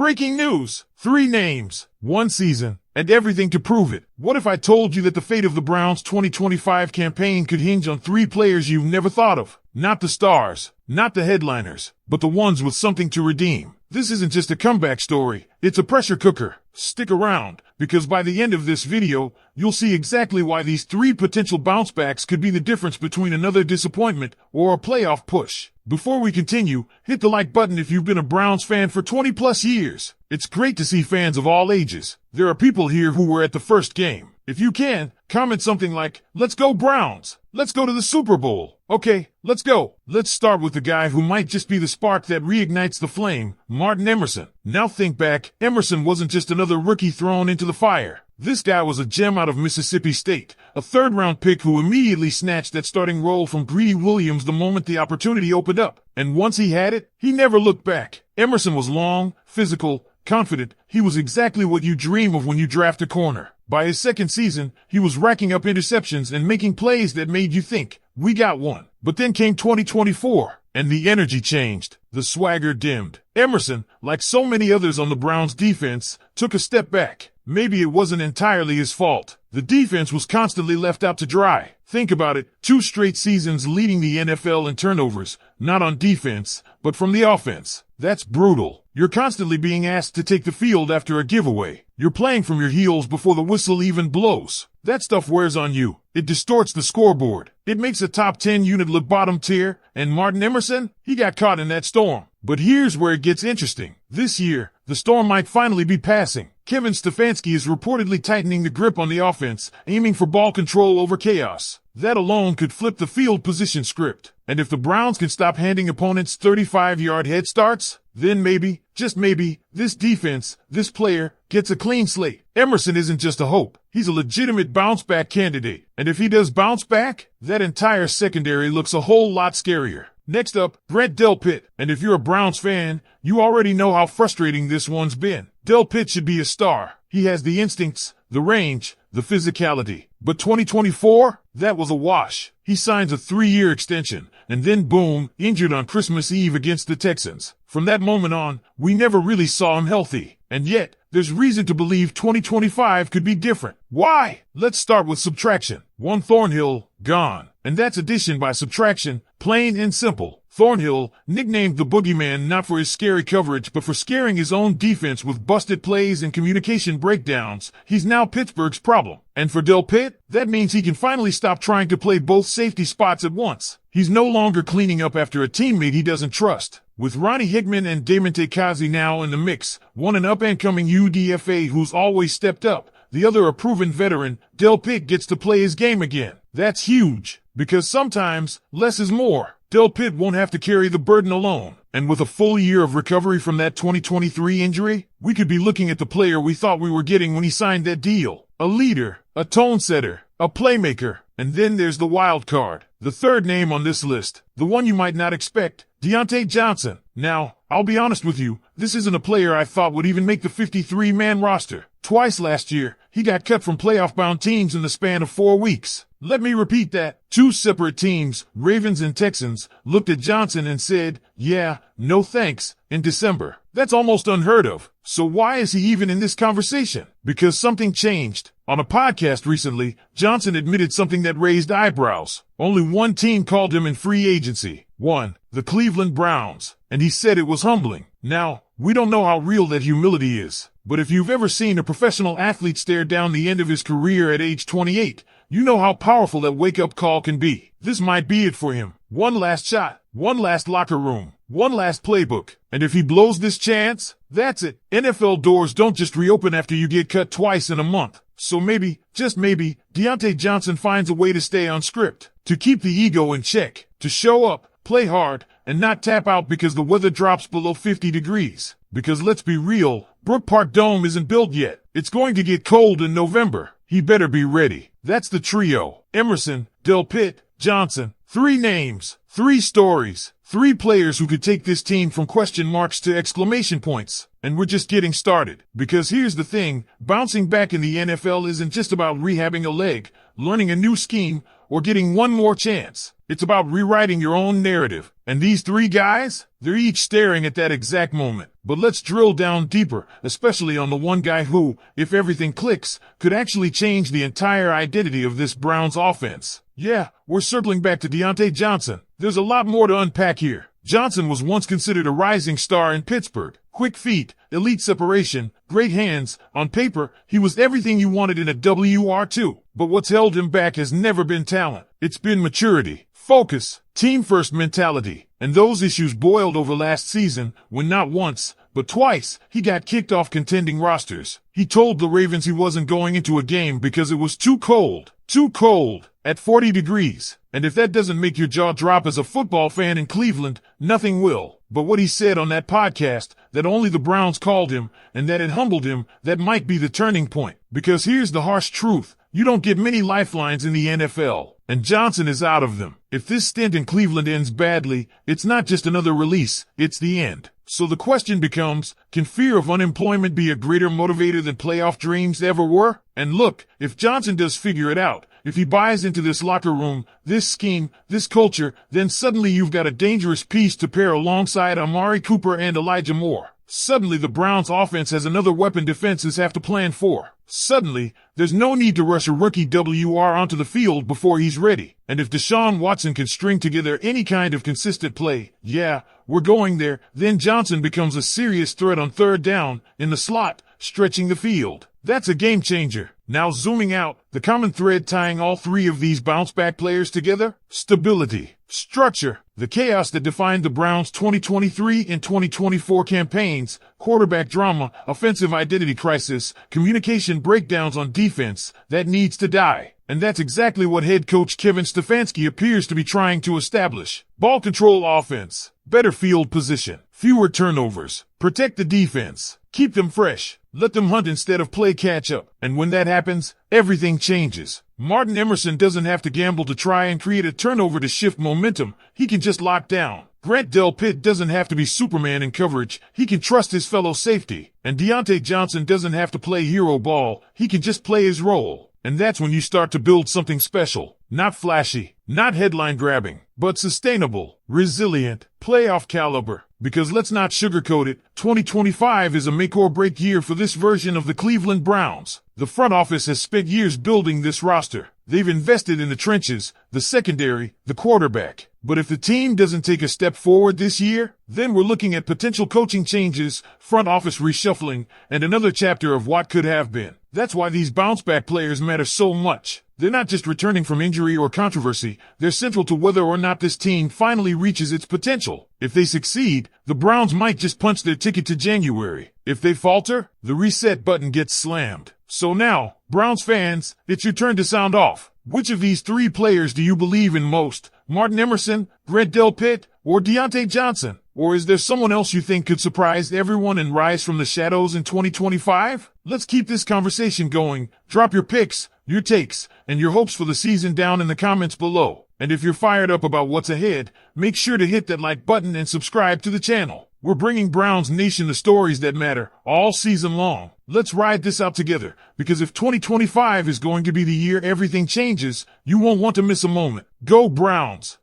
Breaking news! 3 names, 1 season, and everything to prove it. What if I told you that the fate of the Browns' 2025 campaign could hinge on 3 players you've never thought of? Not the stars, not the headliners, but the ones with something to redeem. This isn't just a comeback story, it's a pressure cooker. Stick around, because by the end of this video, you'll see exactly why these 3 potential bounce-backs could be the difference between another disappointment or a playoff push. Before we continue, hit the like button if you've been a Browns fan for 20 plus years. It's great to see fans of all ages. There are people here who were at the first game. If you can, comment something like, "Let's go Browns! Let's go to the Super Bowl!" Okay, let's go. Let's start with the guy who might just be the spark that reignites the flame, Martin Emerson. Now think back, Emerson wasn't just another rookie thrown into the fire. This guy was a gem out of Mississippi State, a third-round pick who immediately snatched that starting role from Greedy Williams the moment the opportunity opened up. And once he had it, he never looked back. Emerson was long, physical, confident. He was exactly what you dream of when you draft a corner. By his second season, he was racking up interceptions and making plays that made you think, we got one. But then came 2024, and the energy changed. The swagger dimmed. Emerson, like so many others on the Browns defense, took a step back. Maybe it wasn't entirely his fault. The defense was constantly left out to dry. Think about it, 2 straight seasons leading the NFL in turnovers, not on defense, but from the offense. That's brutal. You're constantly being asked to take the field after a giveaway. You're playing from your heels before the whistle even blows. That stuff wears on you. It distorts the scoreboard. It makes a top 10 unit look bottom tier, and Martin Emerson, he got caught in that storm. But here's where it gets interesting. This year, the storm might finally be passing. Kevin Stefanski is reportedly tightening the grip on the offense, aiming for ball control over chaos. That alone could flip the field position script. And if the Browns can stop handing opponents 35-yard head starts, then maybe, just maybe, this defense, this player, gets a clean slate. Emerson isn't just a hope. He's a legitimate bounce-back candidate. And if he does bounce back, that entire secondary looks a whole lot scarier. Next up, Brent Delpit. And if you're a Browns fan, you already know how frustrating this one's been. Delpit should be a star. He has the instincts, the range, the physicality. But 2024? That was a wash. He signs a 3-year extension, and then boom, injured on Christmas Eve against the Texans. From that moment on, we never really saw him healthy. And yet, there's reason to believe 2025 could be different. Why? Let's start with subtraction. One Thornhill, gone. And that's addition by subtraction, plain and simple. Thornhill, nicknamed the Boogeyman not for his scary coverage but for scaring his own defense with busted plays and communication breakdowns, he's now Pittsburgh's problem. And for Delpit, that means he can finally stop trying to play both safety spots at once. He's no longer cleaning up after a teammate he doesn't trust. With Ronnie Hickman and Damontae Kazee now in the mix, one an up-and-coming UDFA who's always stepped up, the other a proven veteran, Delpit gets to play his game again. That's huge, because sometimes, less is more. Delpit won't have to carry the burden alone. And with a full year of recovery from that 2023 injury, we could be looking at the player we thought we were getting when he signed that deal. A leader, a tone setter, a playmaker. And then there's the wild card. The third name on this list, the one you might not expect, Diontae Johnson. Now, I'll be honest with you, this isn't a player I thought would even make the 53-man roster. Twice last year, he got cut from playoff-bound teams in the span of 4 weeks. Let me repeat that. 2 separate teams, Ravens and Texans, looked at Johnson and said, yeah, no thanks, in December. That's almost unheard of. So why is he even in this conversation? Because something changed. On a podcast recently, Johnson admitted something that raised eyebrows. Only one team called him in free agency. One, the Cleveland Browns. And he said it was humbling. Now, we don't know how real that humility is. But if you've ever seen a professional athlete stare down the end of his career at age 28, you know how powerful that wake-up call can be. This might be it for him. One last shot, one last locker room, one last playbook. And if he blows this chance, that's it. NFL doors don't just reopen after you get cut twice in a month. So maybe, just maybe, Diontae Johnson finds a way to stay on script, to keep the ego in check, to show up, play hard, and not tap out because the weather drops below 50 degrees. Because let's be real, Brook Park Dome isn't built yet. It's going to get cold in November. He better be ready. That's the trio. Emerson, Delpit, Johnson. 3 names, 3 stories, 3 players who could take this team from question marks to exclamation points. And we're just getting started. Because here's the thing, bouncing back in the NFL isn't just about rehabbing a leg, learning a new scheme, or getting one more chance. It's about rewriting your own narrative. And these three guys, they're each staring at that exact moment. But let's drill down deeper, especially on the one guy who, if everything clicks, could actually change the entire identity of this Browns offense. Yeah, we're circling back to Diontae Johnson. There's a lot more to unpack here. Johnson was once considered a rising star in Pittsburgh. Quick feet, elite separation, great hands. On paper, he was everything you wanted in a WR2. But what's held him back has never been talent. It's been maturity, focus, team-first mentality. And those issues boiled over last season when not once, but twice, he got kicked off contending rosters. He told the Ravens he wasn't going into a game because it was too cold. Too cold. At 40 degrees. And if that doesn't make your jaw drop as a football fan in Cleveland, nothing will. But what he said on that podcast, that only the Browns called him, and that it humbled him, that might be the turning point. Because here's the harsh truth. You don't get many lifelines in the NFL, and Johnson is out of them. If this stint in Cleveland ends badly, it's not just another release, it's the end. So the question becomes, can fear of unemployment be a greater motivator than playoff dreams ever were? And look, if Johnson does figure it out, if he buys into this locker room, this scheme, this culture, then suddenly you've got a dangerous piece to pair alongside Amari Cooper and Elijah Moore. Suddenly the Browns offense has another weapon defenses have to plan for. Suddenly, there's no need to rush a rookie WR onto the field before he's ready. And if Deshaun Watson can string together any kind of consistent play, yeah, we're going there, then Johnson becomes a serious threat on third down, in the slot, stretching the field. That's a game changer. Now zooming out, the common thread tying all three of these bounce-back players together? Stability. Structure. The chaos that defined the Browns' 2023 and 2024 campaigns, quarterback drama, offensive identity crisis, communication breakdowns on defense, that needs to die. And that's exactly what head coach Kevin Stefanski appears to be trying to establish. Ball control offense. Better field position. Fewer turnovers. Protect the defense. Keep them fresh. Let them hunt instead of play catch-up. And when that happens, everything changes. Martin Emerson doesn't have to gamble to try and create a turnover to shift momentum. He can just lock down. Grant Delpit doesn't have to be Superman in coverage. He can trust his fellow safety. And Diontae Johnson doesn't have to play hero ball. He can just play his role. And that's when you start to build something special. Not flashy, not headline grabbing, but sustainable, resilient, playoff caliber. Because let's not sugarcoat it, 2025 is a make or break year for this version of the Cleveland Browns. The front office has spent years building this roster. They've invested in the trenches, the secondary, the quarterback. But if the team doesn't take a step forward this year, then we're looking at potential coaching changes, front office reshuffling, and another chapter of what could have been. That's why these bounce-back players matter so much. They're not just returning from injury or controversy. They're central to whether or not this team finally reaches its potential. If they succeed, the Browns might just punch their ticket to January. If they falter, the reset button gets slammed. So now, Browns fans, it's your turn to sound off. Which of these three players do you believe in most? Martin Emerson, Grant Delpit, or Diontae Johnson? Or is there someone else you think could surprise everyone and rise from the shadows in 2025? Let's keep this conversation going. Drop your picks, your takes, and your hopes for the season down in the comments below. And if you're fired up about what's ahead, make sure to hit that like button and subscribe to the channel. We're bringing Browns Nation the stories that matter all season long. Let's ride this out together, because if 2025 is going to be the year everything changes, you won't want to miss a moment. Go Browns!